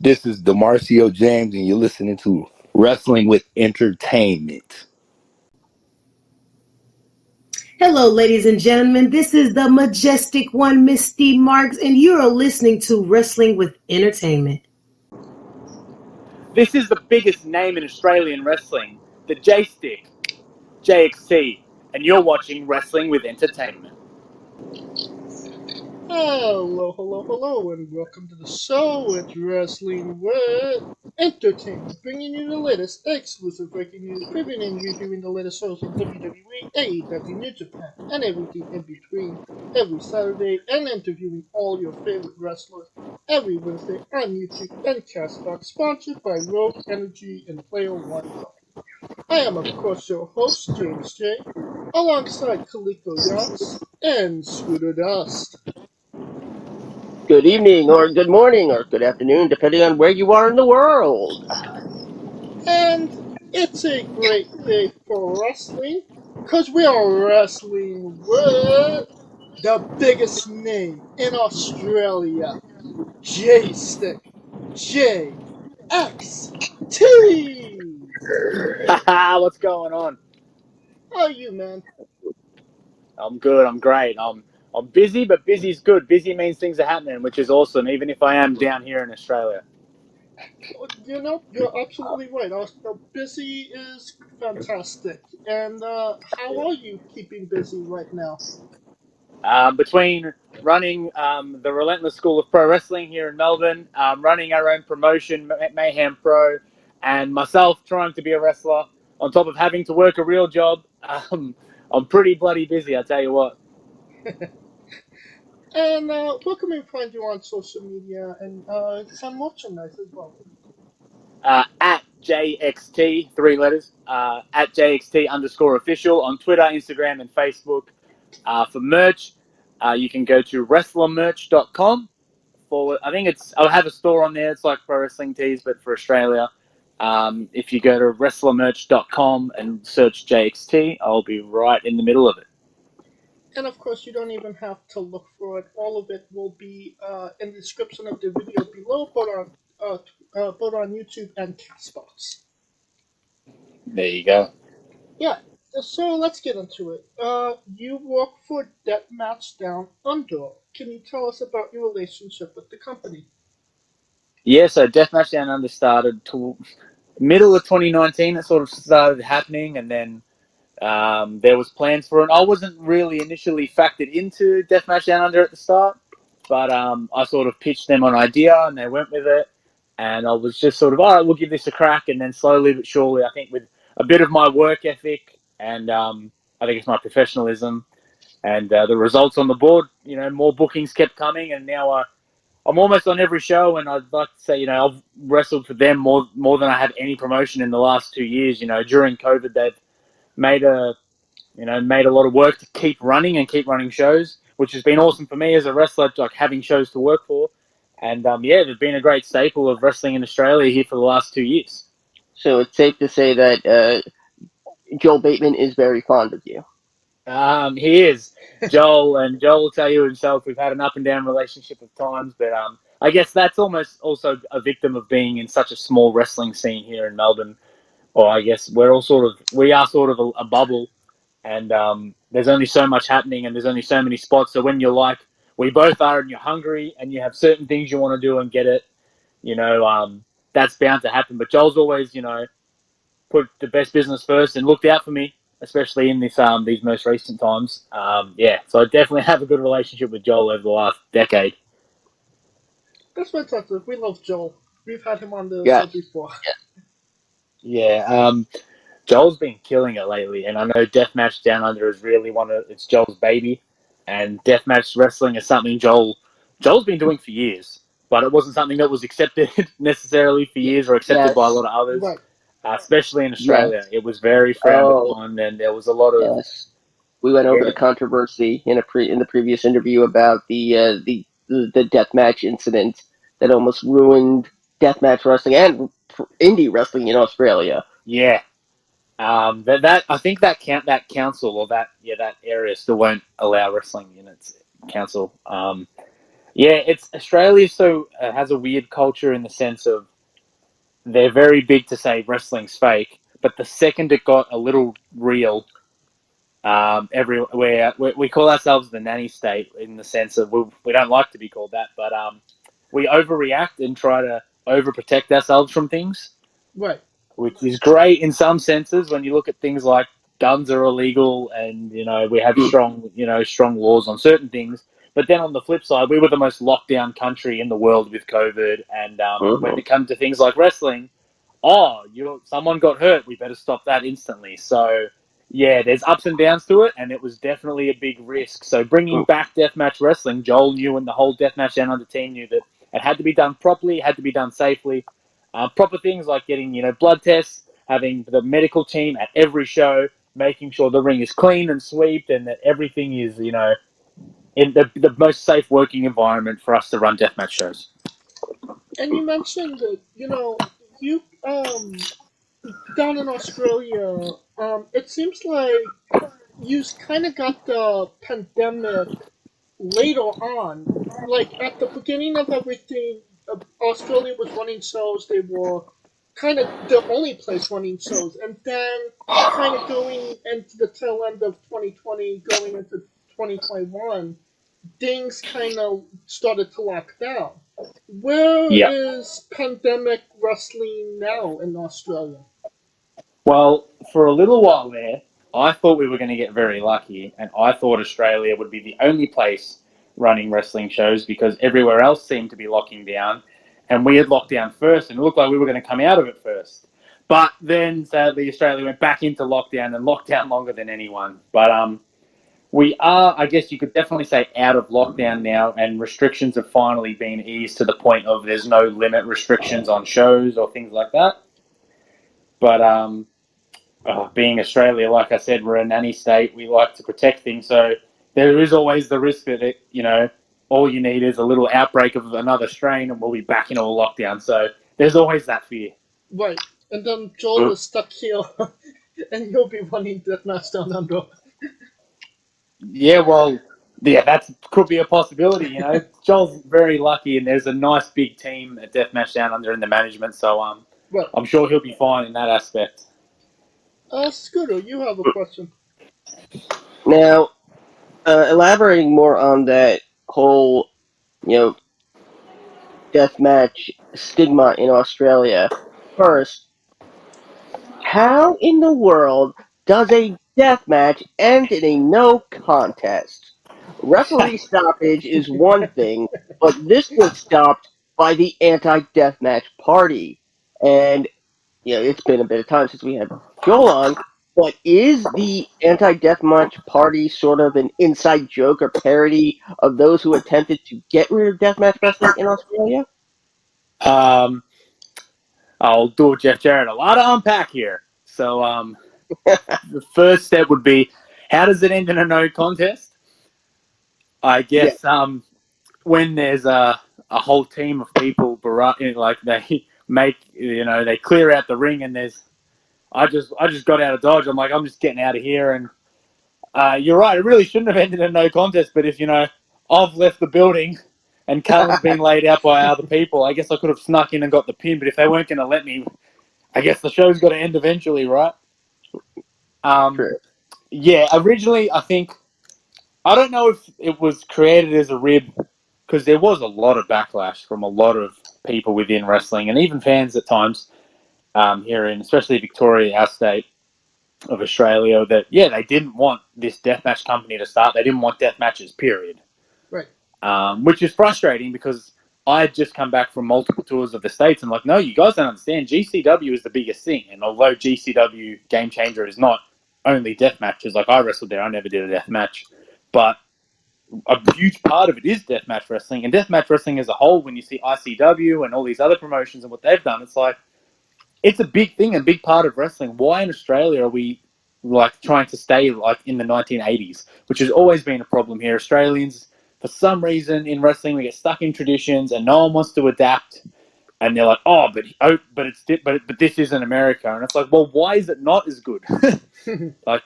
This is DeMarcio James, and you're listening to Wrestling with Entertainment. Hello, ladies and gentlemen. This is the majestic one, Misty Marks, and you are listening to Wrestling with Entertainment. This is the biggest name in Australian wrestling, the Jaystick, JXT, and you're watching Wrestling with Entertainment. Hello, and welcome to the show. It's Wrestling with Entertainment, bringing you the latest exclusive breaking news, previewing and reviewing the latest shows on WWE, AEW, New Japan, and everything in between every Saturday, and interviewing all your favorite wrestlers every Wednesday on YouTube and Castbox, sponsored by Rogue Energy and Player One Coffee. I am, of course, your host, James J., alongside Kaliko Yachts and Scooter Dust. Good evening, or good morning, or good afternoon, depending on where you are in the world. And it's a great day for wrestling, because we are wrestling with the biggest name in Australia, Jaystick, JXT. Haha, what's going on? How are you, man? I'm good, I'm great. I'm busy, but busy's good. Busy means things are happening, which is awesome, even if I am down here in Australia. You know, you're absolutely right. Busy is fantastic. And how are you keeping busy right now? Between running the Relentless School of Pro Wrestling here in Melbourne, running our own promotion, Mayhem Pro, and myself trying to be a wrestler, on top of having to work a real job, I'm pretty bloody busy, I tell you what. And where can we find you on social media and some merchandise as well? At JXT, three letters, at JXT underscore official on Twitter, Instagram, and Facebook. For merch, you can go to wrestlermerch.com. I think I'll have a store on there. It's like pro wrestling tees, but for Australia. If you go to wrestlermerch.com and search JXT, I'll be right in the middle of it. And of course, you don't even have to look for it. All of it will be in the description of the video below, both on YouTube and Castbox. There you go. Yeah, so let's get into it. You work for Deathmatch Down Under. Can you tell us about your relationship with the company? Yeah, so Deathmatch Down Under started to middle of 2019. It sort of started happening, and then there was plans for it. I wasn't really initially factored into Deathmatch Down Under at the start, but I sort of pitched them an idea, and they went with it. And I was just sort of, all right, we'll give this a crack. And then slowly but surely, I think with a bit of my work ethic and I think it's my professionalism and the results on the board, more bookings kept coming. And now I'm almost on every show. And I'd like to say, I've wrestled for them more than I have any promotion in the last 2 years. During COVID, they've made made a lot of work to keep running shows, which has been awesome for me as a wrestler, like having shows to work for. And they've been a great staple of wrestling in Australia here for the last 2 years. So it's safe to say that Joel Bateman is very fond of you. He is Joel will tell you himself. We've had an up and down relationship at times, but I guess that's almost also a victim of being in such a small wrestling scene here in Melbourne. Or I guess we are sort of a bubble, and there's only so much happening, and there's only so many spots. So when you're like we both are, and you're hungry, and you have certain things you want to do and get it, that's bound to happen. But Joel's always, put the best business first and looked out for me, especially in these most recent times. So I definitely have a good relationship with Joel over the last decade. That's fantastic. We love Joel. We've had him on the show Yes. before. Yeah, Joel's been killing it lately, and I know Deathmatch Down Under is really it's Joel's baby, and Deathmatch Wrestling is something Joel's been doing for years, but it wasn't something that was accepted necessarily for years or accepted by a Yes. lot of others, Right. especially in Australia. Yes. It was very frowned Oh, upon, and there was a lot of yes. We went over yeah, the controversy in the previous interview about the deathmatch incident that almost ruined deathmatch wrestling and indie wrestling in Australia. yeah. That I think that council or that area still won't allow wrestling in its council. Yeah, it's Australia. So has a weird culture in the sense of they're very big to say wrestling's fake, but the second it got a little real, everywhere we call ourselves the nanny state in the sense of we don't like to be called that, but we overreact and try to overprotect ourselves from things, Right. which is great in some senses when you look at things like guns are illegal and we have strong laws on certain things. But then on the flip side, we were the most locked down country in the world with COVID, and when it comes to things like wrestling, someone got hurt, we better stop that instantly. So yeah, there's ups and downs to it, and it was definitely a big risk. So bringing back deathmatch wrestling, Joel knew, and the whole deathmatch down under team knew that it had to be done properly, it had to be done safely. Proper things like getting blood tests, having the medical team at every show, making sure the ring is clean and swept, and that everything is in the most safe working environment for us to run deathmatch shows. And you mentioned that you down in Australia, it seems like you kind of got the pandemic later on. Like at the beginning of everything, Australia was running shows. They were kind of the only place running shows, and then kind of going into the tail end of 2020, going into 2021, things kind of started to lock down. Where Yeah. is pandemic wrestling now in Australia? Well, for a little while there, I thought we were going to get very lucky, and I thought Australia would be the only place running wrestling shows because everywhere else seemed to be locking down, and we had locked down first, and it looked like we were going to come out of it first. But then, sadly, Australia went back into lockdown and locked down longer than anyone. But we are, I guess you could definitely say, out of lockdown now, and restrictions have finally been eased to the point of there's no limit restrictions on shows or things like that. But being Australia, like I said, we're a nanny state. We like to protect things, so there is always the risk that all you need is a little outbreak of another strain, and we'll be back in all lockdown. So there's always that fear. Right. And then Joel is stuck here, and you'll be running Deathmatch Down Under. Yeah, well, yeah, that could be a possibility. Joel's very lucky, and there's a nice big team at Deathmatch Down Under in the management, so Right. I'm sure he'll be fine in that aspect. Scooter, you have a question. Now, elaborating more on that whole, deathmatch stigma in Australia. First, how in the world does a deathmatch end in a no contest? Referee stoppage is one thing, but this was stopped by the anti-deathmatch party. And, it's been a bit of time since we had Joel on, but is the anti-deathmatch party sort of an inside joke or parody of those who attempted to get rid of deathmatch wrestling in Australia? Um, I'll do it, Jeff Jarrett. A lot to unpack here. So the first step would be, how does it end in a no contest? I Yeah. guess when there's a whole team of people, like they make, they clear out the ring, and I just got out of Dodge. I'm like, I'm just getting out of here, and you're right. It really shouldn't have ended in no contest. But if I've left the building and Callum's been laid out by other people, I guess I could have snuck in and got the pin. But if they weren't going to let me, I guess the show's got to end eventually, right? True. Yeah. Originally, I don't know if it was created as a rib because there was a lot of backlash from a lot of people within wrestling and even fans at times here in, especially Victoria, our state of Australia, that they didn't want this deathmatch company to start. They didn't want death matches, period. Right. Which is frustrating because I had just come back from multiple tours of the States and like, no, you guys don't understand. GCW is the biggest thing. And although GCW Game Changer is not only death matches, like I wrestled there, I never did a death match, but a huge part of it is deathmatch wrestling. And deathmatch wrestling as a whole, when you see ICW and all these other promotions and what they've done, it's like, it's a big thing, a big part of wrestling. Why in Australia are we like trying to stay like in the 1980s, which has always been a problem here? Australians, for some reason in wrestling, we get stuck in traditions and no one wants to adapt. And they're like, but this isn't America. And it's like, well, why is it not as good? Like,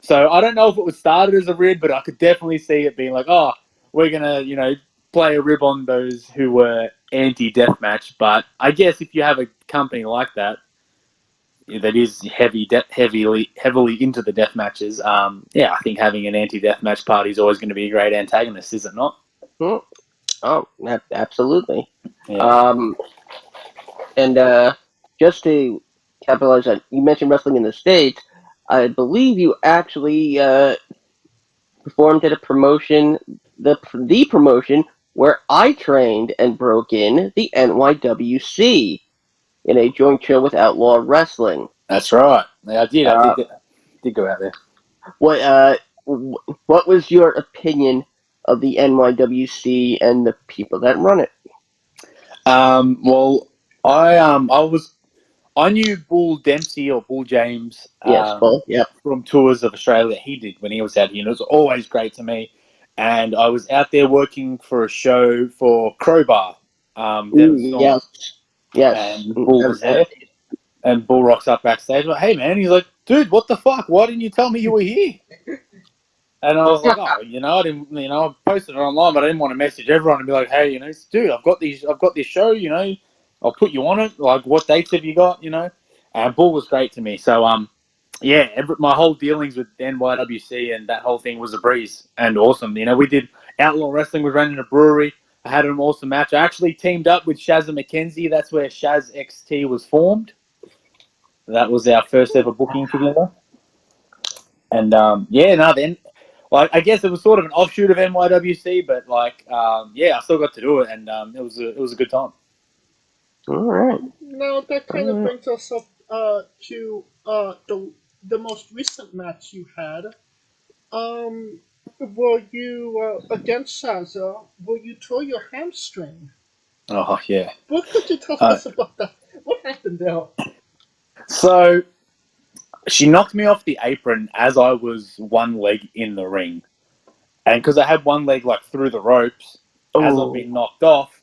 So I don't know if it was started as a rid, but I could definitely see it being like, oh, we're going to, play a rib on those who were anti-deathmatch, but I guess if you have a company like that is heavily into the death matches, I think having an anti-deathmatch party is always going to be a great antagonist, is it not? Oh, absolutely. Yeah. And just to capitalize on, you mentioned wrestling in the States. I believe you actually performed at a promotion, the promotion where I trained and broke in, the NYWC, in a joint show with Outlaw Wrestling. That's right. Yeah, I did. I did go out there. What was your opinion of the NYWC and the people that run it? Well, I knew Bull Dempsey or Bull James. Yes, Paul. Yep. From tours of Australia he did when he was out here, and it was always great to me. And I was out there working for a show for Crowbar, Devon Storm, yes. and Bull was there. And Bull rocks up backstage, like, "Hey man," he's like, "Dude, what the fuck? Why didn't you tell me you were here?" And I was like, "Oh, I didn't, I posted it online, but I didn't want to message everyone and be like, hey, dude, I've got this show, I'll put you on it. Like, what dates have you got, And Bull was great to me, so my whole dealings with NYWC and that whole thing was a breeze and awesome. We did Outlaw Wrestling was running a brewery. I had an awesome match. I actually teamed up with Shazza McKenzie. That's where JXT was formed. That was our first ever booking together. And then I guess it was sort of an offshoot of NYWC, but I still got to do it, and it was a good time. All right. Now that kind of brings us up to the most recent match you had. Were you against Shazza? Will you tore your hamstring? Oh yeah. What could you tell us about that? What happened there? So she knocked me off the apron as I was one leg in the ring, and because I had one leg through the ropes, as I've been knocked off,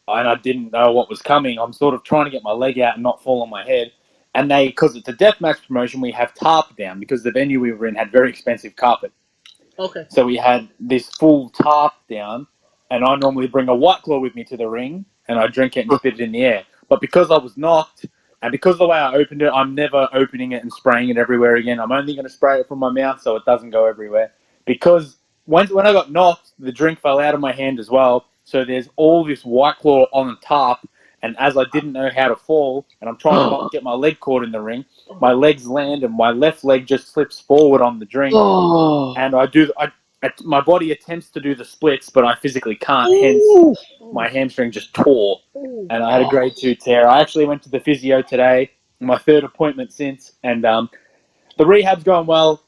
and I didn't know what was coming, I'm sort of trying to get my leg out and not fall on my head. And because it's a deathmatch promotion, we have tarp down because the venue we were in had very expensive carpet. Okay. So we had this full tarp down, and I normally bring a White Claw with me to the ring, and I drink it and spit it in the air. But because I was knocked, and because of the way I opened it, I'm never opening it and spraying it everywhere again. I'm only going to spray it from my mouth so it doesn't go everywhere. Because when I got knocked, the drink fell out of my hand as well. So there's all this White Claw on the top, and as I didn't know how to fall, and I'm trying to not get my leg caught in the ring, my legs land, and my left leg just slips forward on the drink. And my body attempts to do the splits, but I physically can't. Hence, my hamstring just tore, and I had a grade 2 tear. I actually went to the physio today, my third appointment since, and the rehab's going well.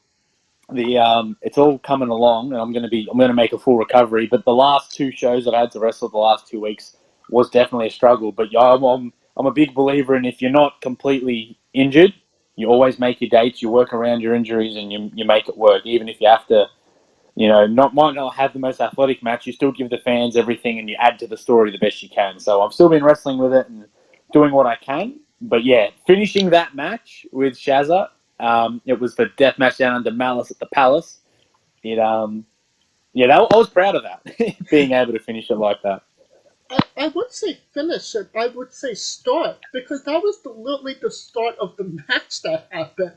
It's all coming along, and I'm going to make a full recovery. But the last 2 shows that I had to wrestle the last 2 weeks was definitely a struggle. But yeah, I'm a big believer in if you're not completely injured, you always make your dates, you work around your injuries, and you make it work. Even if you have to, might not have the most athletic match, you still give the fans everything, and you add to the story the best you can. So I've still been wrestling with it and doing what I can. But yeah, finishing that match with Shazza. It was the death match down under Malice at the Palace. I was proud of that, being able to finish it like that. I would say finish it. I would say start because that was literally the start of the match that happened.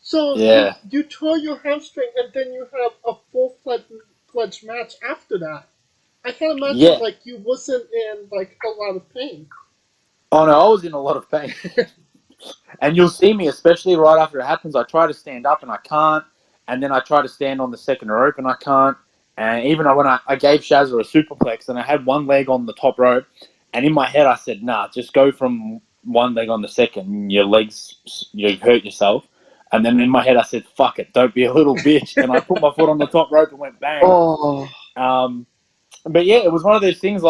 So Yeah. you tore your hamstring and then you have a full-fledged match after that. I can't imagine you wasn't in a lot of pain. Oh no, I was in a lot of pain. And you'll see me, especially right after it happens, I try to stand up and I can't. And then I try to stand on the second rope and I can't. And even when I gave Shazza a superplex and I had one leg on the top rope, and in my head I said, nah, just go from one leg on the second. You hurt yourself. And then in my head I said, fuck it, don't be a little bitch. And I put my foot on the top rope and went bang. But yeah, it was one of those things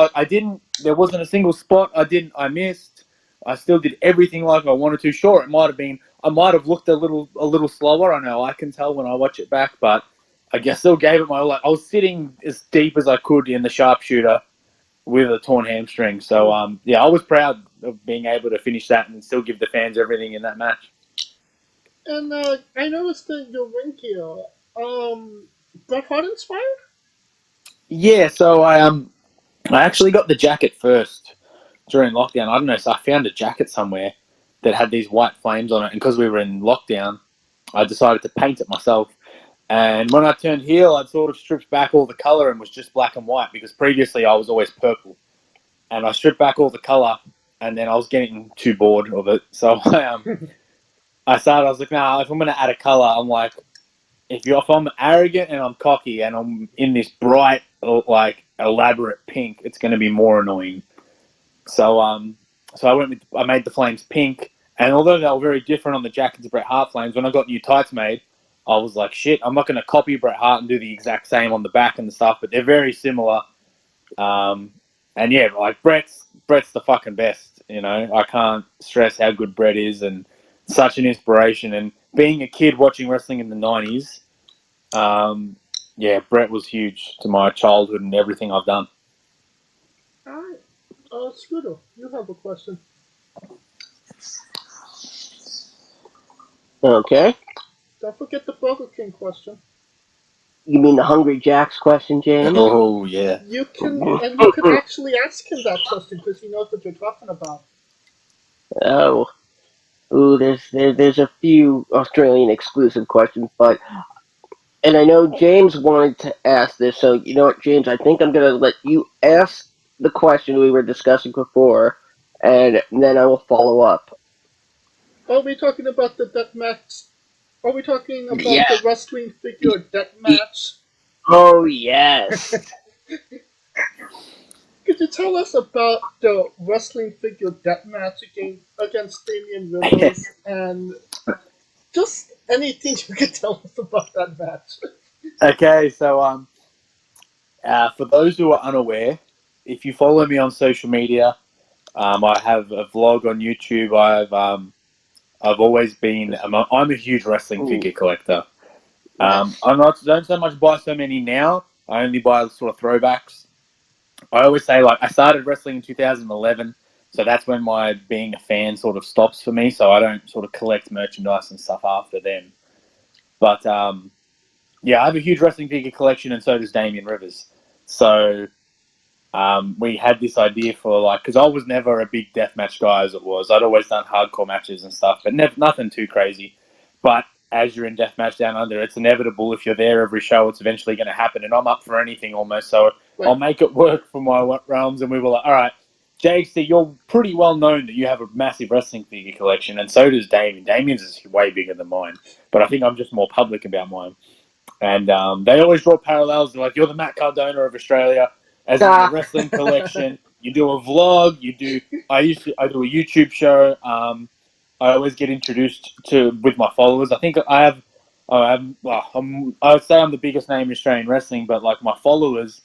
there wasn't a single spot I missed. I still did everything like I wanted to. Sure, I might have looked a little slower. I know I can tell when I watch it back, but I guess still gave it my all. I was sitting as deep as I could in the sharpshooter with a torn hamstring. So I was proud of being able to finish that and still give the fans everything in that match. And I noticed that your ring gear, Bret Hart inspired? Yeah, so I actually got the jacket first during lockdown. I don't know, so I found a jacket somewhere that had these white flames on it, and because we were in lockdown, I decided to paint it myself. And when I turned heel, I'd sort of stripped back all the color and was just black and white, because previously I was always purple. And I stripped back all the color, and then I was getting too bored of it. So I was like, nah, if I'm going to add a color, I'm like, if I'm arrogant and I'm cocky and I'm in this bright, like, elaborate pink, it's going to be more annoying. So I made the flames pink, and although they were very different on the jackets of Bret Hart flames, when I got new tights made, I was like, shit, I'm not going to copy Bret Hart and do the exact same on the back and stuff, but they're very similar. And yeah, like Bret's the fucking best. You know, I can't stress how good Bret is, and such an inspiration. And being a kid watching wrestling in the '90s, yeah, Bret was huge to my childhood and everything I've done. All right. Scooter, you have a question. Okay. Don't forget the Burger King question. You mean the Hungry Jack's question, James? Oh yeah. You can actually ask him that question because he knows what you're talking about. Oh. Ooh, there's a few Australian exclusive questions, and I know James wanted to ask this, so you know what, James, I think I'm gonna let you ask the question we were discussing before, and then I will follow up. Are we talking about the death match? Are we talking about Yeah. the wrestling figure death match? Oh yes. Could you tell us about the wrestling figure death match against Damian Rivers and just anything you could tell us about that match? Okay, so for those who are unaware, if you follow me on social media, I have a vlog on YouTube. I've always been. I'm a huge wrestling figure collector. Yes. Don't so much buy so many now. I only buy sort of throwbacks. I always say, like, I started wrestling in 2011, so that's when my being a fan sort of stops for me. So I don't sort of collect merchandise and stuff after then. But yeah, I have a huge wrestling figure collection, and so does Damian Rivers. So we had this idea for, like, because I was never a big deathmatch guy as it was. I'd always done hardcore matches and stuff, but nothing too crazy. But as you're in deathmatch down under, it's inevitable. If you're there every show, it's eventually going to happen, and I'm up for anything almost. So Right. I'll make it work for my realms. And we were like, all right, JXT, you're pretty well known that you have a massive wrestling figure collection, and so does Damien. Damien's is way bigger than mine, but I think I'm just more public about mine. And they always draw parallels. They're like, you're the Matt Cardona of Australia, as in the wrestling collection. You do a vlog. I do a YouTube show. I always get introduced to with my followers. I think I would say I'm the biggest name in Australian wrestling, but like my followers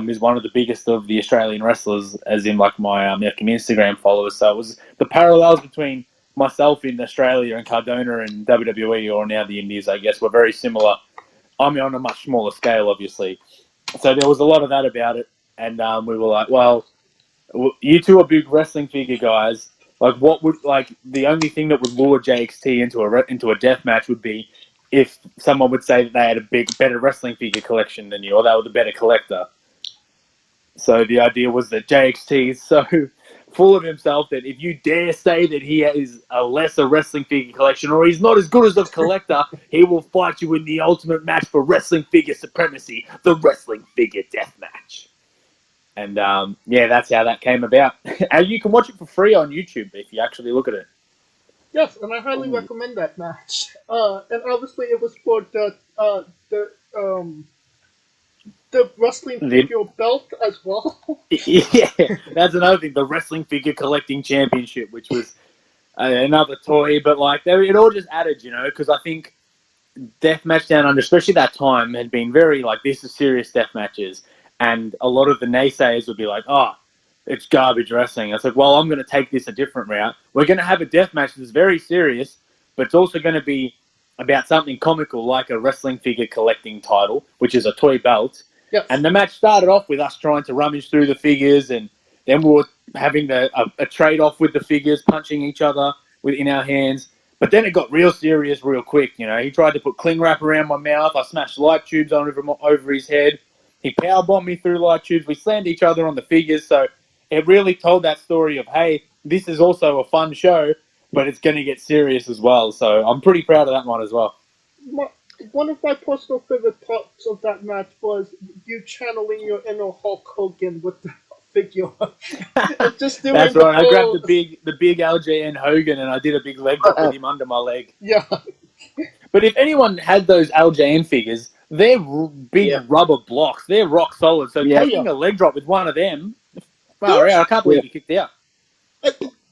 is one of the biggest of the Australian wrestlers, as in like my Instagram followers. So it was the parallels between myself in Australia and Cardona and WWE, or now the Indies, I guess, were very similar. I mean, on a much smaller scale, obviously. So there was a lot of that about it, and we were like, well, you two are big wrestling figure guys. Like, what would, like, the only thing that would lure JXT into a death match would be if someone would say that they had a better wrestling figure collection than you, or they were the better collector. So the idea was that JXT is so full of himself that if you dare say that he has a lesser wrestling figure collection, or he's not as good as a collector, he will fight you in the ultimate match for wrestling figure supremacy, the wrestling figure death match. And yeah, that's how that came about. And you can watch it for free on YouTube if you actually look at it. Yes, and I highly recommend that match. And obviously, it was for the wrestling figure belt as well. Yeah, that's another thing. The wrestling figure collecting championship, which was another toy, but like it all just added, you know, because I think deathmatch down under, especially that time, had been very like, this is serious death matches, and a lot of the naysayers would be like, oh, it's garbage wrestling. It's like, well, I'm going to take this a different route. We're going to have a death match that's very serious, but it's also going to be about something comical, like a wrestling figure collecting title, which is a toy belt. Yes. And the match started off with us trying to rummage through the figures, and then we were having a trade-off with the figures, punching each other in our hands. But then it got real serious real quick, you know. He tried to put cling wrap around my mouth. I smashed light tubes over his head. He powerbombed me through light tubes. We slammed each other on the figures. So it really told that story of, hey, this is also a fun show, but it's going to get serious as well. So I'm pretty proud of that one as well. One of my personal favorite parts of that match was you channeling your inner Hulk Hogan with the figure. And just doing That's the right. I grabbed whole... the big LJN Hogan and I did a big leg drop with him under my leg. Yeah. But if anyone had those LJN figures, they're big rubber blocks. They're rock solid. So taking a leg drop with one of them, far out. I can't believe he kicked out.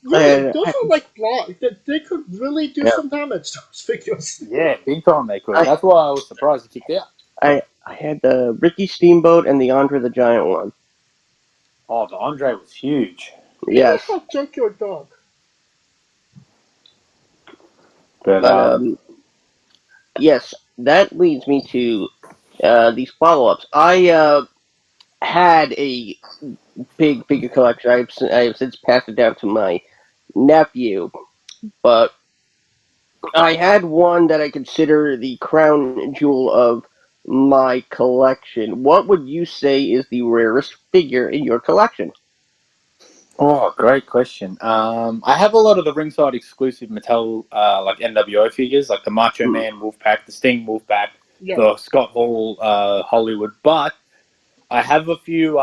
Really, those are like blocks. They could really do some damage to those figures. Yeah, big time they could. That's why I was surprised he kicked out. I had the Ricky Steamboat and the Andre the Giant one. Oh, the Andre was huge. Yes. How Junkyard Dog. But, yes, that leads me to these follow-ups. I had a big figure collection. I've since passed it down to my nephew, but I had one that I consider the crown jewel of my collection. What would you say is the rarest figure in your collection? oh, great question. I have a lot of the ringside exclusive Mattel, like NWO figures, like the Macho Man Wolfpack, the Sting Wolfpack, the Scott Hall Hollywood. But I have a few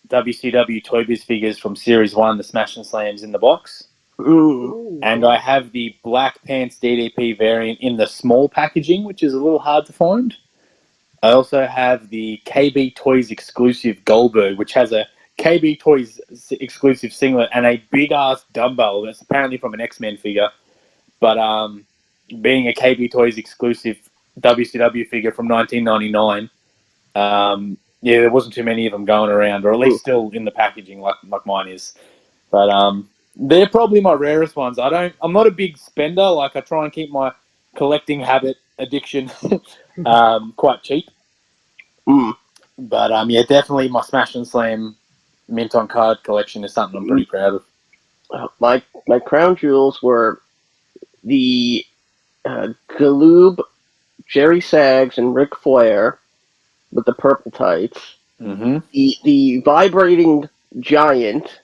WCW Toy Biz figures from Series 1, the Smash and Slams in the box. Ooh. And I have the Black Pants DDP variant in the small packaging, which is a little hard to find. I also have the KB Toys exclusive Goldberg, which has a KB Toys exclusive singlet and a big-ass dumbbell that's apparently from an X-Men figure. But being a KB Toys exclusive WCW figure from 1999, yeah, there wasn't too many of them going around, or at least still in the packaging like mine is. But they're probably my rarest ones. I'm not a big spender. Like, I try and keep my collecting habit addiction quite cheap. But yeah, definitely my Smash and Slam mint on card collection is something I'm pretty proud of. My crown jewels were the Galoob, Jerry Sags, and Ric Flair with the purple tights. Mm-hmm. The vibrating giant.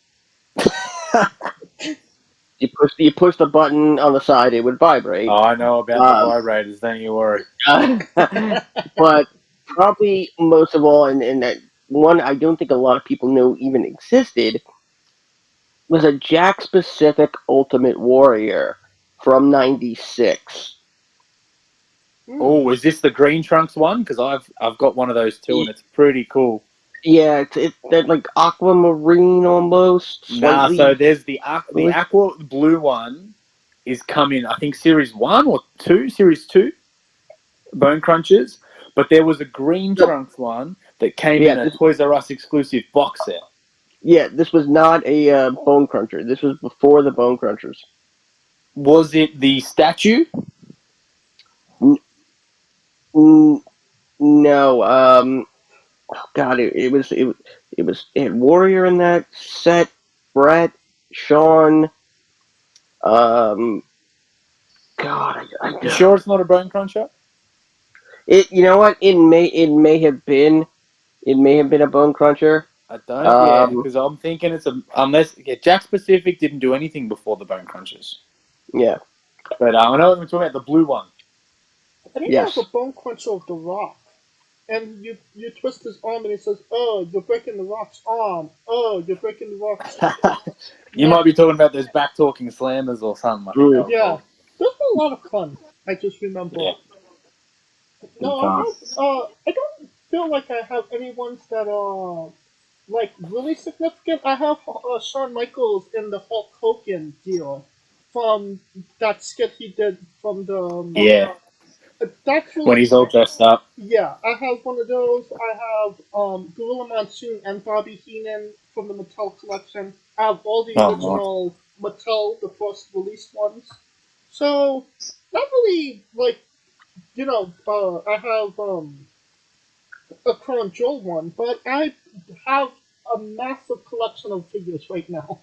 You push the button on the side, it would vibrate. Oh, I know about the vibrators, don't you worry. But probably most of all, and that one I don't think a lot of people know even existed, was a Jack Specific Ultimate Warrior from '96. Oh, is this the Green Trunks one? Because I've got one of those too, and it's pretty cool. Yeah, it's that like aquamarine almost. Nah, so there's the aqua blue one is coming, I think Series 1 or 2, Series 2, Bone Crunchers. But there was a Green Trunks one that came in a Toys R Us exclusive box set. Yeah, this was not a Bone Cruncher. This was before the Bone Crunchers. Was it the statue? No. Oh God, it had Warrior in that set. Brett, Sean. God, You sure it's not a Bone Cruncher? You know what? It may have been a Bone Cruncher. I don't. Because I'm thinking it's unless Jack Specific didn't do anything before the Bone Crunchers. Yeah. But I know what I'm talking about. The blue one. I think there's a Bone Cruncher of the Rock. And you twist his arm and it says, "Oh, you're breaking the Rock's arm. Oh, you're breaking the Rock's." You might be talking about those back talking slammers or something. Yeah, those were a lot of fun. I just remember. Yeah. No, I don't feel like I have any ones that are like really significant. I have Shawn Michaels in the Hulk Hogan deal from that skit he did from the. That's really, when he's all dressed up. Yeah, I have one of those. I have Gorilla Monsoon and Bobby Heenan from the Mattel collection. I have all the original Mattel, the first release ones. So, not really, like, I have a Crown Jewel one, but I have a massive collection of figures right now.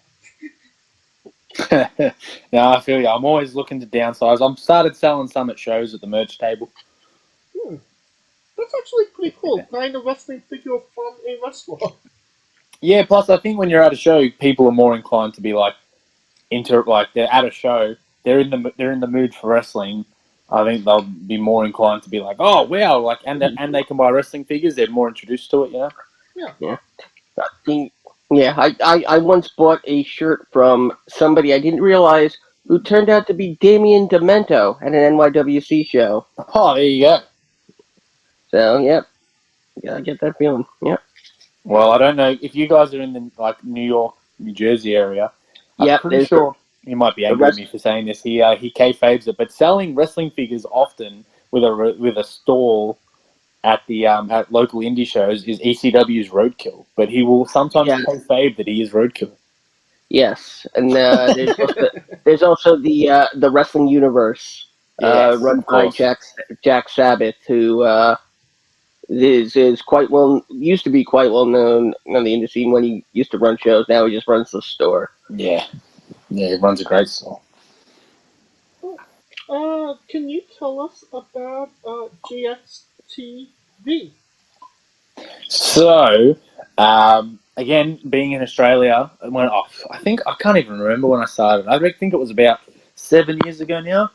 No, I feel you. I'm always looking to downsize. I'm started selling some at shows at the merch table. That's actually pretty cool. Buying a wrestling figure from a wrestler. Yeah. Plus, I think when you're at a show, people are more inclined to be like they're at a show, they're in the mood for wrestling. I think they'll be more inclined to be like, oh wow, like and they can buy wrestling figures. They're more introduced to it, you know. Yeah. Yeah. I once bought a shirt from somebody I didn't realize who turned out to be Damien Demento at an NYWC show. Oh, there you go. So, yep. Yeah, I get that feeling. Yep. Well, I don't know if you guys are in the like New York, New Jersey area. I'm Yep, pretty there's sure he might be the angry with rest. me for saying this. He kayfabes it, but selling wrestling figures often with a stall at the at local indie shows is ECW's Roadkill. But he will sometimes Yeah, kayfabe that he is Roadkill. yes. And there's also the Wrestling Universe Yes, run of by course. Jack Sabbath, who is quite well used to be quite well known on the indie scene when he used to run shows. Now he just runs the store. Yeah, yeah, he runs a great stall. Can you tell us about JXTV? So, again, being in Australia, I think I can't even remember when I started. I think it was about 7 years ago now.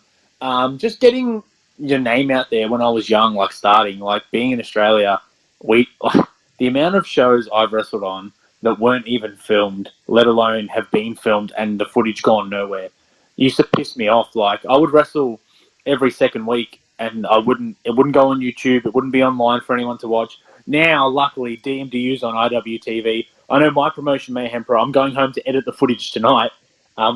Just getting your name out there when I was young, like starting, like being in Australia, we the amount of shows I've wrestled on that weren't even filmed, let alone have been filmed and the footage gone nowhere, used to piss me off. Like I would wrestle every second week, and it wouldn't go on YouTube, it wouldn't be online for anyone to watch. Now, luckily, DMDU's on IWTV. I know my promotion, Mayhem Pro. I'm going home to edit the footage tonight.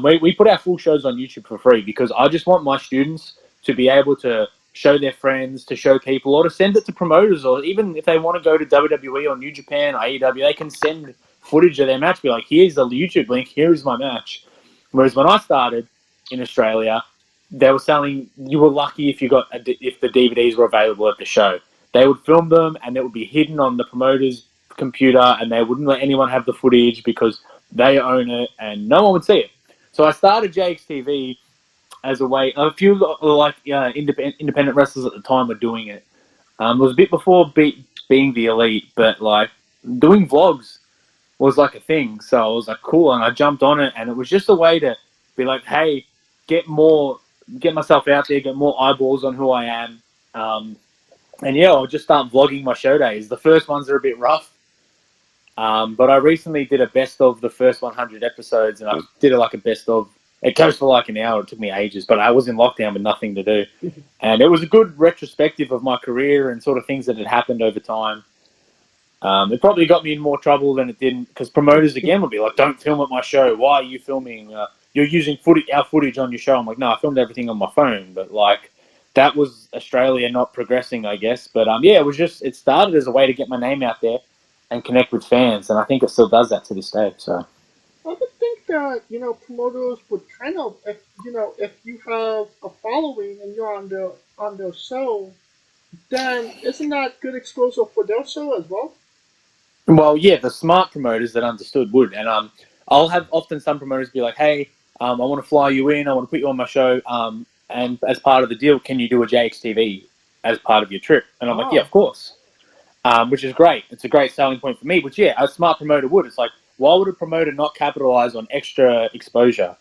We put our full shows on YouTube for free because I just want my students to be able to show their friends, to show people, or to send it to promoters, or even if they want to go to WWE or New Japan or AEW, they can send footage of their match. Be like, here's the YouTube link, here's my match. Whereas when I started in Australia, they were selling. You were lucky if if the DVDs were available at the show. They would film them, and it would be hidden on the promoter's computer, and they wouldn't let anyone have the footage because they own it, and no one would see it. So I started JXTV as a way. A few independent wrestlers at the time were doing it. It was a bit before being the elite, but like doing vlogs was like a thing. So I was like, cool, and I jumped on it, and it was just a way to be like, hey, get myself out there, get more eyeballs on who I am. And yeah, I'll just start vlogging my show days. The first ones are a bit rough, but I recently did a best of the first 100 episodes, and I did it like a best of. It goes for like an hour. It took me ages, but I was in lockdown with nothing to do, and it was a good retrospective of my career and sort of things that had happened over time. It probably got me in more trouble than it didn't, because promoters again would be like, "Don't film at my show. Why are you filming? You're using our footage on your show." I'm like, "No, I filmed everything on my phone." But like, that was Australia not progressing, I guess. But yeah, it started as a way to get my name out there and connect with fans, and I think it still does that to this day. So I would think that promoters would kind of, if you have a following and you're on their show, then isn't that good exposure for their show as well? well, yeah, the smart promoters that understood would, and I'll have often some promoters be like, "Hey, I want to fly you in. I want to put you on my show. And as part of the deal, can you do a JXTV as part of your trip?" And I'm like, "Yeah, Ah, of course." Which is great. It's a great selling point for me. Which yeah, a smart promoter would. It's like, why would a promoter not capitalize on extra exposure?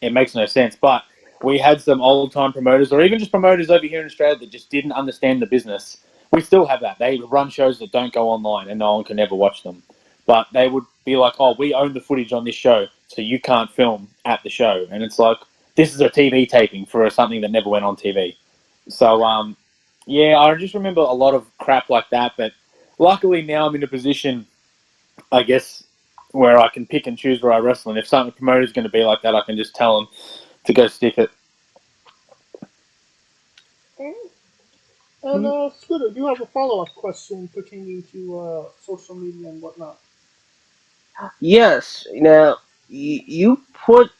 It makes no sense. But we had some old time promoters, or even just promoters over here in Australia, that just didn't understand the business. We still have that. They run shows that don't go online, and no one can ever watch them. But they would be like, "Oh, we own the footage on this show, so you can't film at the show." And it's like, this is a TV taping for something that never went on TV. So yeah, I just remember a lot of crap like that. But luckily now I'm in a position, I guess, where I can pick and choose where I wrestle. And if some promoter is going to be like that, I can just tell them to go stick it. and Scooter, you have a follow-up question pertaining to social media and whatnot. Yes. Now, you put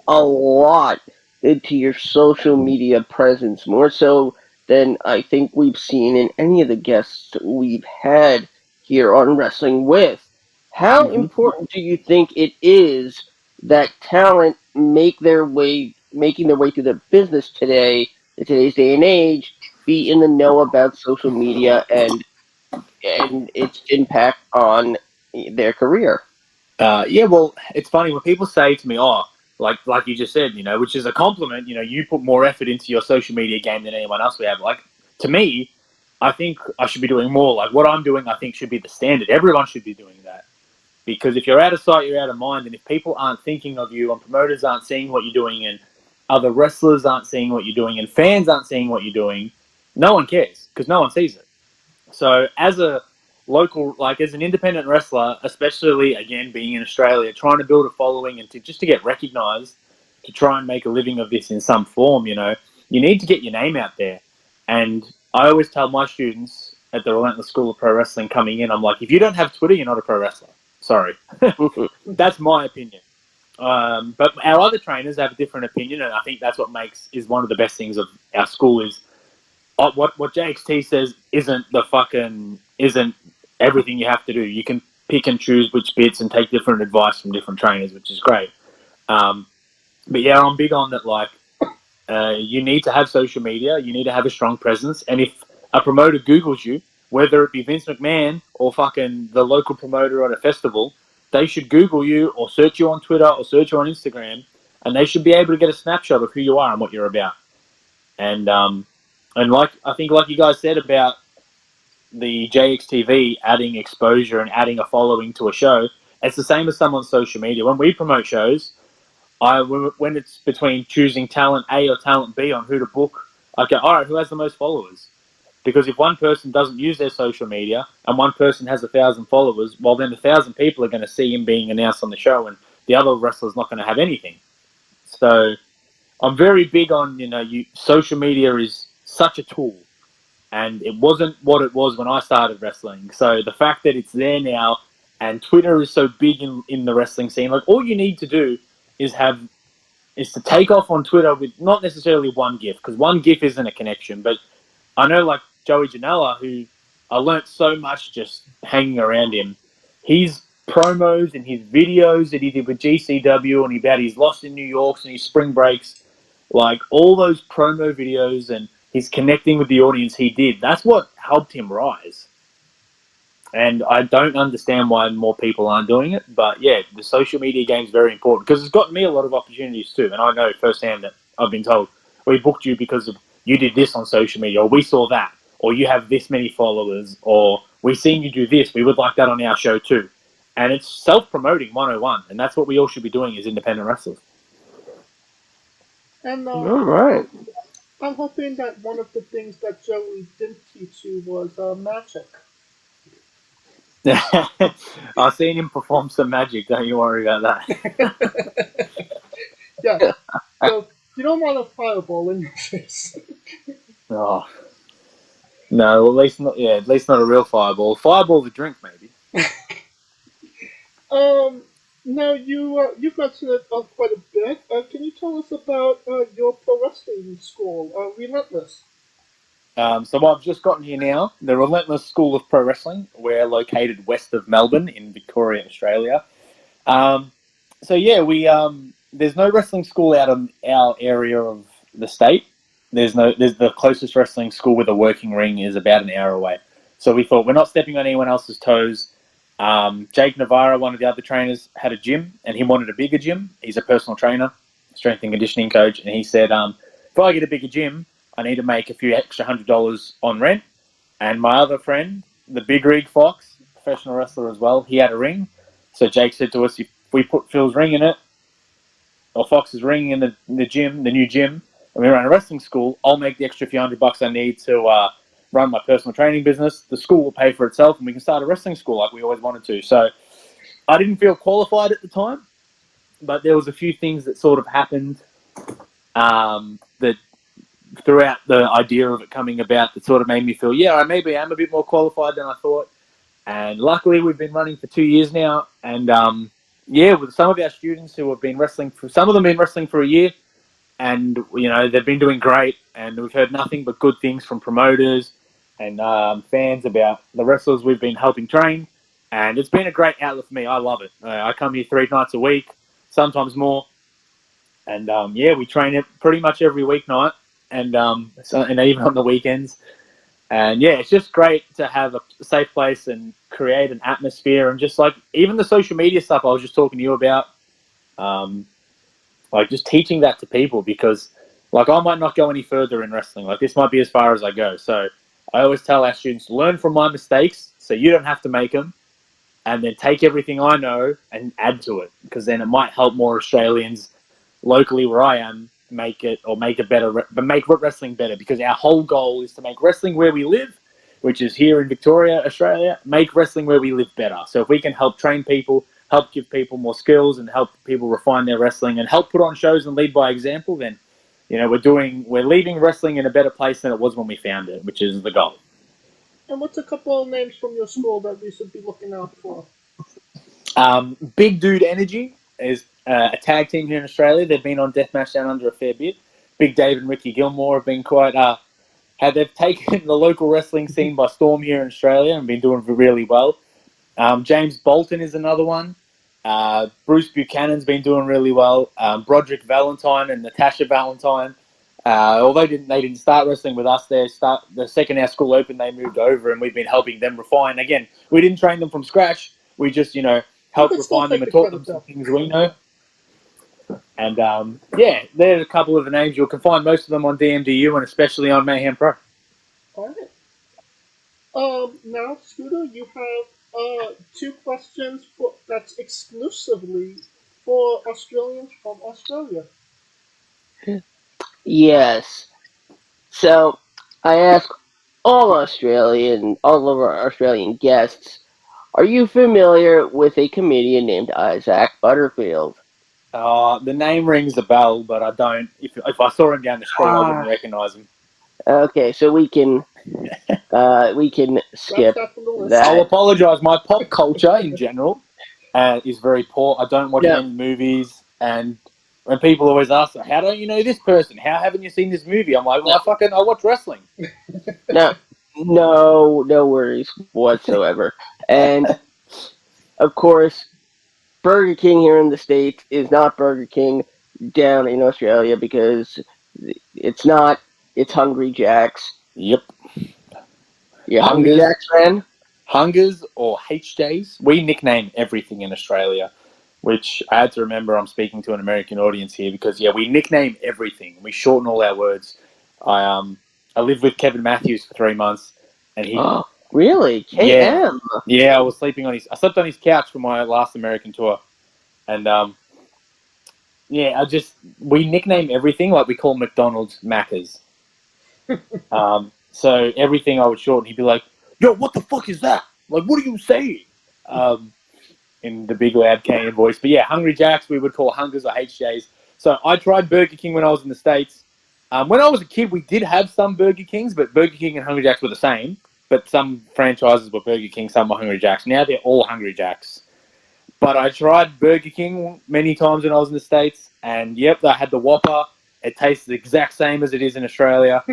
a lot into your social media presence, more so than I think we've seen in any of the guests we've had here on Wrestling With. How Mm-hmm. important do you think it is that talent making their way through the business today, in today's day and age, be in the know about social media and its impact on their career. Yeah, well, it's funny when people say to me, "Oh, like you just said, which is a compliment. You put more effort into your social media game than anyone else we have." Like to me, I think I should be doing more. Like what I'm doing, I think should be the standard. Everyone should be doing that because if you're out of sight, you're out of mind, and if people aren't thinking of you, and promoters aren't seeing what you're doing, and other wrestlers aren't seeing what you're doing, and fans aren't seeing what you're doing, no one cares because no one sees it. So as a local, like as an independent wrestler, especially again being in Australia, trying to build a following and to get recognised, to try and make a living of this in some form, you need to get your name out there. And I always tell my students at the Relentless School of Pro Wrestling coming in, I'm like, if you don't have Twitter, you're not a pro wrestler. Sorry. That's my opinion. But our other trainers have a different opinion, and I think that's what is one of the best things of our school is what JXT says isn't everything you have to do. You can pick and choose which bits and take different advice from different trainers, which is great. But yeah, I'm big on that. Like, you need to have social media. You need to have a strong presence. And if a promoter Googles you, whether it be Vince McMahon or fucking the local promoter at a festival, they should Google you or search you on Twitter or search you on Instagram, and they should be able to get a snapshot of who you are and what you're about. And like I think, like you guys said about the JXTV adding exposure and adding a following to a show, it's the same as someone's social media. When we promote shows, when it's between choosing talent A or talent B on who to book, I go, all right, who has the most followers? Because if one person doesn't use their social media and one person has 1,000 followers, well, then 1,000 people are going to see him being announced on the show, and the other wrestler's not going to have anything. So I'm very big on, social media is such a tool, and it wasn't what it was when I started wrestling. So the fact that it's there now, and Twitter is so big in the wrestling scene, like all you need to do is to take off on Twitter with not necessarily one GIF, because one GIF isn't a connection, but I know like Joey Janela, who I learnt so much just hanging around him. His promos and his videos that he did with GCW and about his Lost in New York and his spring breaks, like all those promo videos and his connecting with the audience he did, that's what helped him rise. And I don't understand why more people aren't doing it. But yeah, the social media game is very important because it's gotten me a lot of opportunities too. And I know firsthand that I've been told, we booked you because of you did this on social media, or we saw that, or you have this many followers, or we've seen you do this. We would like that on our show too. And it's self-promoting 101. And that's what we all should be doing as independent wrestlers. And All right. I'm hoping that one of the things that Joey didn't teach you was magic. I've seen him perform some magic. Don't you worry about that. Yeah. So you don't want a fireball in your face. Oh. No, at least not. Yeah, at least not a real fireball. Fireball the drink, maybe. Now you've mentioned it quite a bit. Can you tell us about your pro wrestling school, Relentless? So I've just gotten here now. The Relentless School of Pro Wrestling. We're located west of Melbourne in Victoria, Australia. So yeah, there's no wrestling school out of our area of the state. There's the closest wrestling school with a working ring is about an hour away. So we thought we're not stepping on anyone else's toes. Jake Navarro, one of the other trainers, had a gym and he wanted a bigger gym. He's a personal trainer, strength and conditioning coach, and he said, if I get a bigger gym, I need to make a few extra $100 on rent. And my other friend, the Big Rig Fox, professional wrestler as well, he had a ring. So Jake said to us, if we put Phil's ring in it, or Fox's ring in the gym, the new gym, and we run a wrestling school, I'll make the extra few $100 I need to run my personal training business. The school will pay for itself, and we can start a wrestling school like we always wanted to. So I didn't feel qualified at the time, but there was a few things that sort of happened that throughout the idea of it coming about that sort of made me feel, yeah, I maybe am a bit more qualified than I thought. And luckily, we've been running for 2 years now. And yeah, with some of our students who have been wrestling some of them been wrestling for a year, and they've been doing great. And we've heard nothing but good things from promoters and fans about the wrestlers we've been helping train. And it's been a great outlet for me. I love it. I come here 3 nights a week, sometimes more. And yeah, we train it pretty much every weeknight. and even on the weekends. And yeah, it's just great to have a safe place and create an atmosphere, and just like even the social media stuff I was just talking to you about, like just teaching that to people, because like I might not go any further in wrestling. Like this might be as far as I go. So I always tell our students, learn from my mistakes so you don't have to make them, and then take everything I know and add to it, because then it might help more Australians locally where I am make it better, but make wrestling better, because our whole goal is to make wrestling where we live, which is here in Victoria, Australia, make wrestling where we live better. So if we can help train people, help give people more skills, and help people refine their wrestling, and help put on shows and lead by example, then we're leaving wrestling in a better place than it was when we found it, which is the goal. And what's a couple of names from your school that we should be looking out for? Big Dude Energy is a tag team here in Australia. They've been on Deathmatch Down Under a fair bit. Big Dave and Ricky Gilmore have been quite... they've taken the local wrestling scene by storm here in Australia and been doing really well. James Bolton is another one. Bruce Buchanan's been doing really well. Broderick Valentine and Natasha Valentine. Although they didn't start wrestling with us, the second our school opened, they moved over, and we've been helping them refine. Again, we didn't train them from scratch. We just, helped refine them and taught them some things we know. And yeah, there's a couple of the names. You can find most of them on DMDU and especially on Mayhem Pro. All right. Now, Scooter, you have 2 questions that's exclusively for Australians from Australia. Yes. So I ask all of our Australian guests, are you familiar with a comedian named Isaac Butterfield? The name rings a bell, but I don't. If I saw him down the street, I wouldn't recognize him. Okay, so we can skip that. I'll apologise. My pop culture in general is very poor. I don't watch many movies, and when people always ask, "How don't you know this person? How haven't you seen this movie?" I'm like, "Well, I watch wrestling." No worries whatsoever. And of course, Burger King here in the States is not Burger King down in Australia, because it's not. It's Hungry Jack's. Yep. Yeah, Hungry Jack's, man. Hungers or HJs. We nickname everything in Australia, which I had to remember I'm speaking to an American audience here, because we nickname everything. We shorten all our words. I lived with Kevin Matthews for 3 months, and he really KM. Yeah, I slept on his couch for my last American tour, and we nickname everything. Like we call McDonald's Maccas. So everything I would shorten. He'd be like, "Yo, what the fuck is that? Like, what are you saying?" In the big loud Canadian voice. But yeah, Hungry Jacks we would call Hungers or HJs. So I tried Burger King when I was in the States. When I was a kid, we did have some Burger Kings, but Burger King and Hungry Jacks were the same. But some franchises were Burger King, some were Hungry Jacks. Now they're all Hungry Jacks. But I tried Burger King many times when I was in the States, and yep, they had the Whopper. It tastes the exact same as it is in Australia.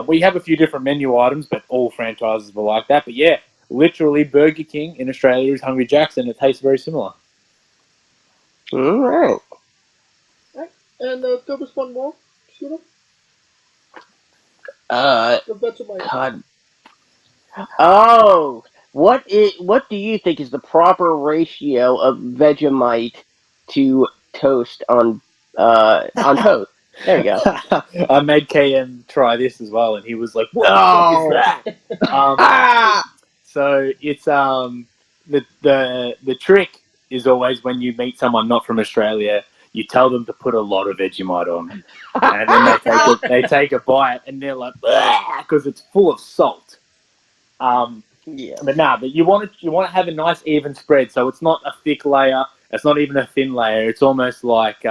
We have a few different menu items, but all franchises were like that. But yeah, literally Burger King in Australia is Hungry Jack's, and it tastes very similar. All right. And there was one more, Shooter? God. Oh, what do you think is the proper ratio of Vegemite to toast on toast? There you go. I made KM try this as well, and he was like, "What the fuck is that?" So it's the trick is always when you meet someone not from Australia, you tell them to put a lot of Vegemite on, and then they take a bite, and they're like, because it's full of salt. But you want to have a nice even spread, so it's not a thick layer, it's not even a thin layer. It's almost like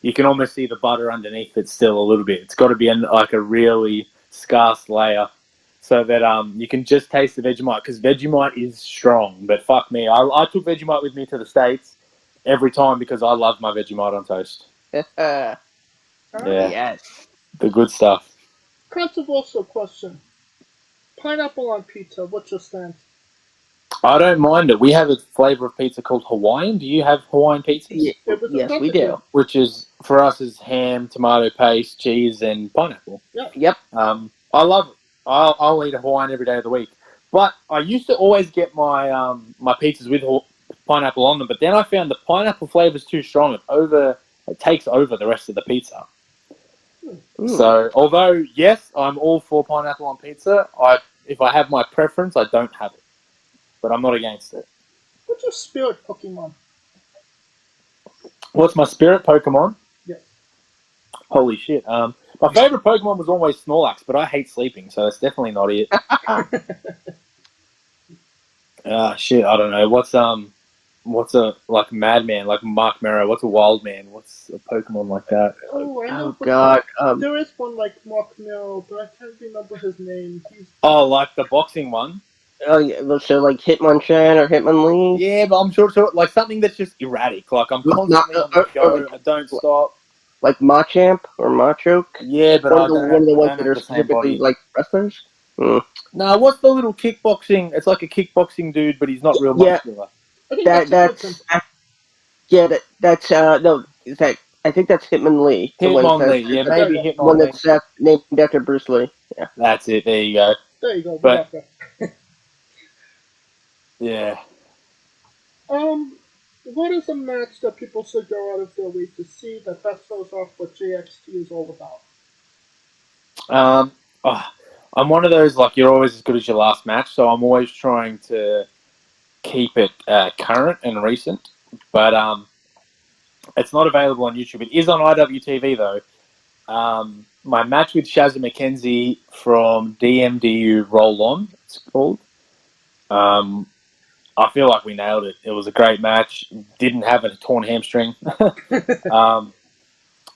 you can almost see the butter underneath it still a little bit. It's got to be like a really scarce layer, so that you can just taste the Vegemite, because Vegemite is strong. But fuck me, I took Vegemite with me to the States every time because I love my Vegemite on toast. Yes. The good stuff. Controversial question. Pineapple on pizza, what's your stance? I don't mind it. We have a flavor of pizza called Hawaiian. Do you have Hawaiian pizzas? Yes, we do. Which is, for us, is ham, tomato paste, cheese, and pineapple. Yep. I love it. I'll eat a Hawaiian every day of the week. But I used to always get my my pizzas with pineapple on them, but then I found the pineapple flavor is too strong. It takes over the rest of the pizza. So, although, yes, I'm all for pineapple on pizza, if I have my preference, I don't have it. But I'm not against it. What's your spirit Pokemon? What's my spirit Pokemon? Yes. Holy shit. My favorite Pokemon was always Snorlax, but I hate sleeping, so that's definitely not it. Shit, I don't know. What's a, like, Madman, like Mark Merrow? What's a Wild Man? What's a Pokemon like that? Oh, I know. Oh, God. There is one like Mark Merrow, but I can't remember his name. Oh, like the boxing one? Oh, yeah, so like Hitmonchan or Hitmonlee? Yeah, but I'm sure, like something that's just erratic. Like I'm constantly on the go, I don't stop. Like Machamp or Machoke? Yeah, but one of the ones that are specifically like wrestlers? No, what's the little kickboxing? It's like a kickboxing dude, but he's not real muscular. I think I think that's Hitmonlee. Hitmonlee, yeah, maybe Hitmonlee. One that's named after Bruce Lee. Yeah. That's it. There you go. There you go. But yeah. What is a match that people should go out of their way to see that shows off what JXT is all about? I'm one of those, like, you're always as good as your last match, so I'm always trying to keep it current and recent. But it's not available on YouTube. It is on IWTV, though. My match with Shazza McKenzie from DMDU Roll On, it's called. I feel like we nailed it. It was a great match. Didn't have a torn hamstring.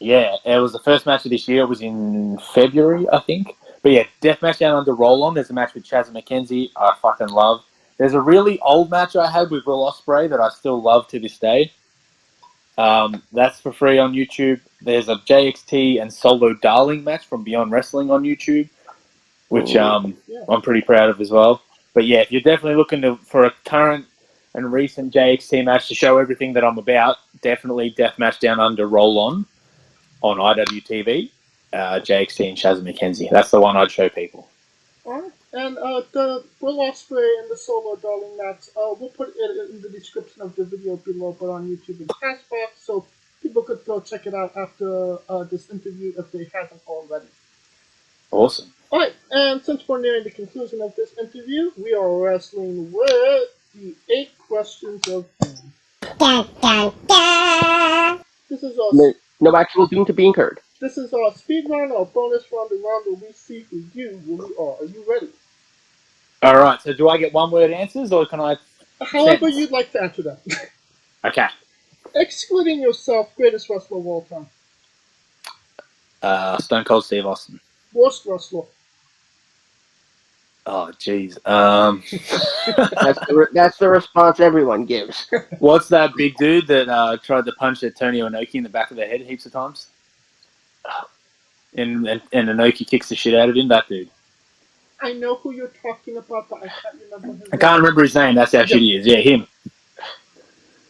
Yeah, it was the first match of this year. It was in February, I think. But yeah, Deathmatch Down Under Roll On. There's a match with Shazza McKenzie I fucking love. There's a really old match I had with Will Ospreay that I still love to this day. That's for free on YouTube. There's a JXT and Solo Darling match from Beyond Wrestling on YouTube, which I'm pretty proud of as well. But yeah, if you're definitely looking for a current and recent JXT match to show everything that I'm about, definitely Deathmatch Down Under Roll On IWTV, JXT and Shazza McKenzie. That's the one I'd show people. Alright, and the Will Ospreay and the Solo Darling match, we'll put it in the description of the video below, but on YouTube and Castbox, so people could go check it out after this interview if they haven't already. Awesome. Alright, and since we're nearing the conclusion of this interview, we are wrestling with the 8 questions of doom. Dun, dun, dun. This is our no actual doom to be incurred. This is our speed round, our bonus round, the round where we see who you really are. Are you ready? All right. So do I get one-word answers, or can I? However you'd like to answer that. Okay. Excluding yourself, greatest wrestler of all time. Stone Cold Steve Austin. Worst wrestler. Oh, jeez. That's the response everyone gives. What's that big dude that tried to punch Antonio Inoki in the back of the head heaps of times? And Inoki kicks the shit out of him, that dude. I know who you're talking about, but I can't remember his name. I can't remember his name. That's how shitty he is. Yeah, him.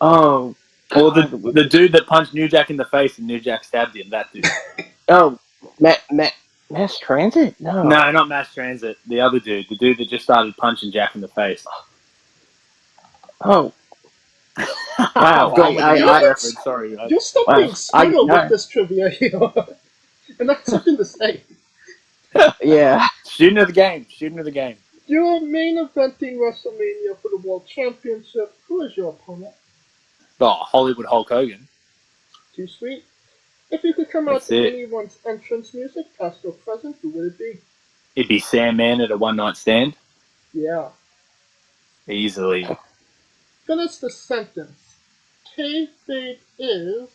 Oh. Or the dude that punched New Jack in the face and New Jack stabbed him, that dude. Oh, Mass Transit? No. No, not Mass Transit. The other dude. The dude that just started punching Jack in the face. Oh. Wow. Sorry. You're still being subtle with this trivia here. And that's something to say. Yeah. Student of the game. Student of the game. You're main eventing WrestleMania for the World Championship. Who is your opponent? Oh, Hollywood Hulk Hogan. Too sweet. If you could come out to anyone's entrance music, past or present, who would it be? It'd be Sandman at a one-night stand. Yeah. Easily. Finish the sentence. Kayfabe is...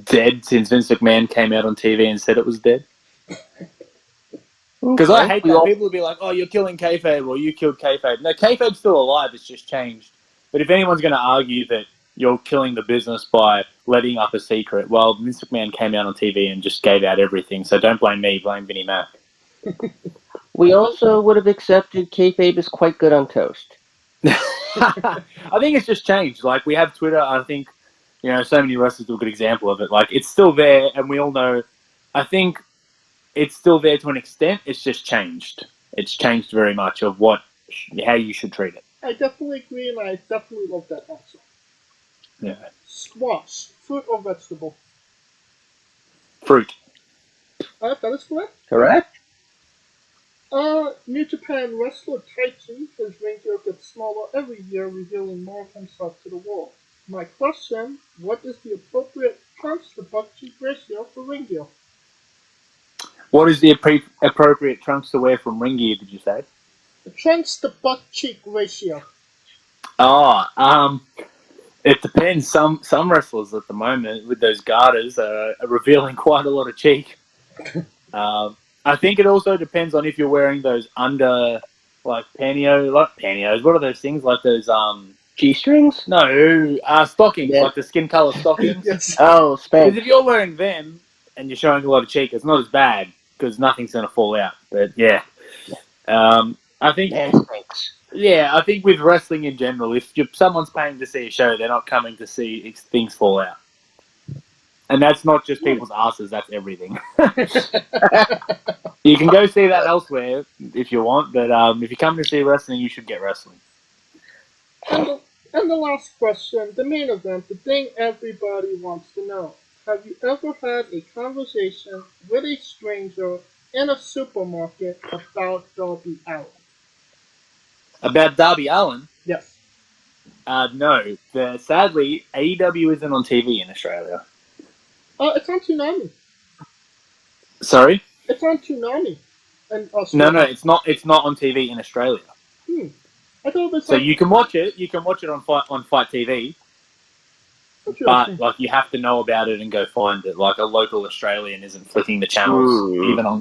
dead since Vince McMahon came out on TV and said it was dead. Because I hate that. People would be like, oh, you're killing kayfabe, or you killed kayfabe. No, kayfabe's still alive, it's just changed. But if anyone's going to argue that you're killing the business by letting up a secret, well, Vince McMahon came out on TV and just gave out everything, so don't blame me, blame Vinnie Mac. We also would have accepted kayfabe is quite good on toast. I think it's just changed. Like, we have Twitter. I think, so many wrestlers do a good example of it. Like, it's still there, and we all know. I think it's still there to an extent. It's just changed. It's changed very much of how you should treat it. I definitely agree, and I definitely love that answer. Yeah. Squash, fruit or vegetable? Fruit. That is correct. Correct? New Japan wrestler Taichi, his ring gear gets smaller every year, revealing more of himself to the world. My question, what is the appropriate trunks to butt cheek ratio for ring gear? What is the appropriate trunks to wear from ring gear, did you say? The trunks to butt cheek ratio. Oh, it depends. Some wrestlers at the moment with those garters are revealing quite a lot of cheek. I think it also depends on if you're wearing those under, like pantyhose. What are those things? Like those G-strings? No, stockings, Yeah. like the skin color stockings. Yes. Oh, Because Spanx. if you're wearing them and you're showing a lot of cheek, it's not as bad because nothing's gonna fall out. But yeah, I think. Man, Spanx. Yeah, I think with wrestling in general, if someone's paying to see a show, they're not coming to see things fall out. And that's not just people's asses, that's everything. You can go see that elsewhere if you want, but if you come to see wrestling, you should get wrestling. And the last question, the main event, the thing everybody wants to know. Have you ever had a conversation with a stranger in a supermarket about Darby Allin? About Darby Allin, Yes. no. Sadly, AEW isn't on TV in Australia. It's on Toonami. Sorry? It's on Toonami. And No, it's not. It's not on TV in Australia. I thought it was So you can watch it. You can watch it on Fight TV. But like, you have to know about it and go find it. Like, a local Australian isn't flicking the channels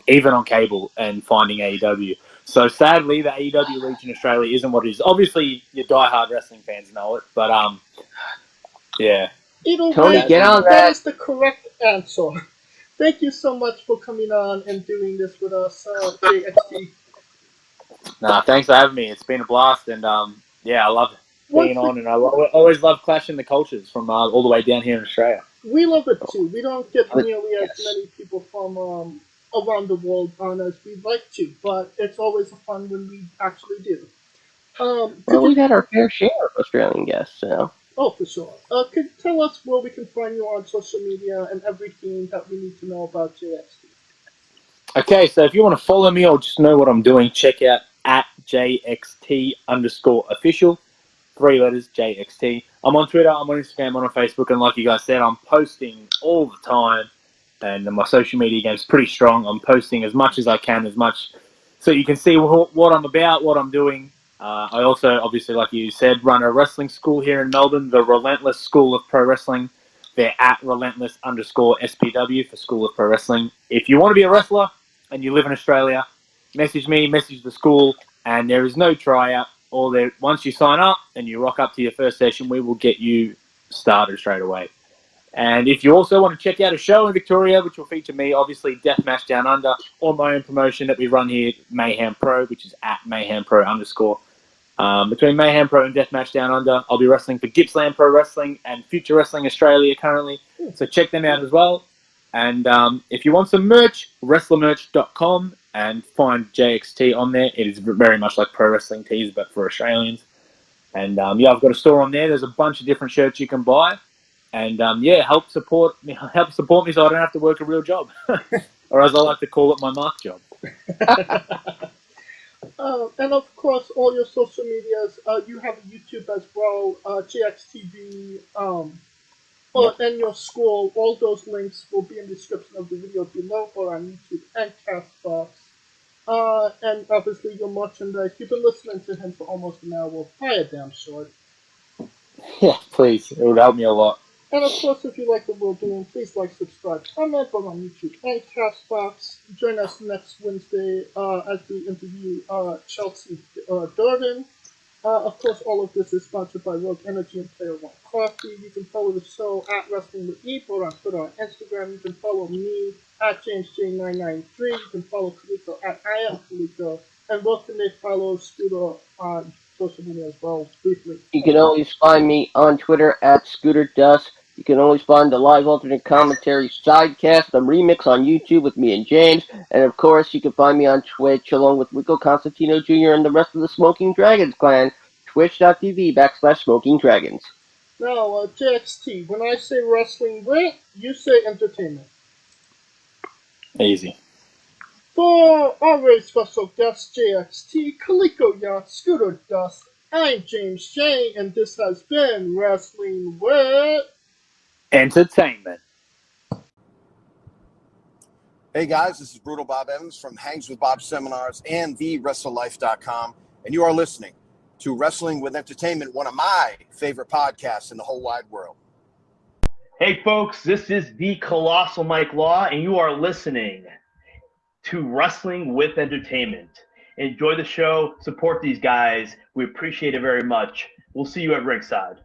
even on cable and finding AEW. So sadly, the AEW reach in Australia isn't what it is. Obviously, your diehard wrestling fans know it, but yeah. Either Tony, way, get on that that. is the correct answer. Thank you so much for coming on and doing this with us, JXT. Nah, thanks for having me. It's been a blast, and yeah, I love being on, and I always love clashing the cultures from all the way down here in Australia. We love it too. We don't get nearly as many people from around the world on as we'd like to, but it's always fun when we actually do. Well, we've had our fair share of Australian guests, so. Oh, for sure. Could you tell us where we can find you on social media and everything that we need to know about JXT? Okay, so if you want to follow me or just know what I'm doing, check out at JXT_official. 3 letters, JXT. I'm on Twitter, I'm on Instagram, I'm on Facebook, and like you guys said, I'm posting all the time, and my social media game's pretty strong. I'm posting as much as I can, so you can see what I'm about, what I'm doing. I also, obviously, like you said, run a wrestling school here in Melbourne, the Relentless School of Pro Wrestling. They're at Relentless_SPW for School of Pro Wrestling. If you want to be a wrestler and you live in Australia, message me, message the school, and there is no tryout. Once you sign up and you rock up to your first session, we will get you started straight away. And if you also want to check out a show in Victoria, which will feature me, obviously Deathmatch Down Under, or my own promotion that we run here, Mayhem Pro, which is at Mayhem Pro _. Between Mayhem Pro and Deathmatch Down Under, I'll be wrestling for Gippsland Pro Wrestling and Future Wrestling Australia currently. So check them out as well. And if you want some merch, wrestlermerch.com, and find JXT on there. It is very much like pro wrestling tees, but for Australians. And yeah, I've got a store on there. There's a bunch of different shirts you can buy. And yeah, help support me so I don't have to work a real job. Or as I like to call it, my mark job. And of course, all your social medias. You have YouTube as well, JXTV, and your school. All those links will be in the description of the video below, or on YouTube and Castbox. And obviously your merchandise. You've been listening to him for almost an hour. Fire damn short. Yeah, please. It would help me a lot. And of course, if you like what we're doing, please like, subscribe, comment, both on YouTube and Castbox. Join us next Wednesday as we interview Chelsea Durden. Of course, all of this is sponsored by Rogue Energy and Player One Coffee. You can follow the show at Wrestling with E, both on Twitter and Instagram. You can follow me at JamesJ993. You can follow Kaliko at I am Kaliko. And both can they follow Scooter on social media as well, briefly. You can always find me on Twitter at ScooterDust. You can always find the live alternate commentary sidecast, the remix on YouTube with me and James. And of course, you can find me on Twitch along with Rico Constantino Jr. and the rest of the Smoking Dragons clan. Twitch.tv/Smoking Dragons. Now, JXT, when I say wrestling with, you say entertainment. Easy. For our very special guest, JXT, Kaliko Yacht, Scooter Dust, I'm James J, and this has been Wrestling with Entertainment. Hey guys, this is Brutal Bob Evans from Hangs with Bob Seminars and TheWrestleLife.com, and you are listening to Wrestling with Entertainment, one of my favorite podcasts in the whole wide world. Hey folks, this is the Colossal Mike Law, and you are listening to Wrestling with Entertainment. Enjoy the show, support these guys. We appreciate it very much. We'll see you at ringside.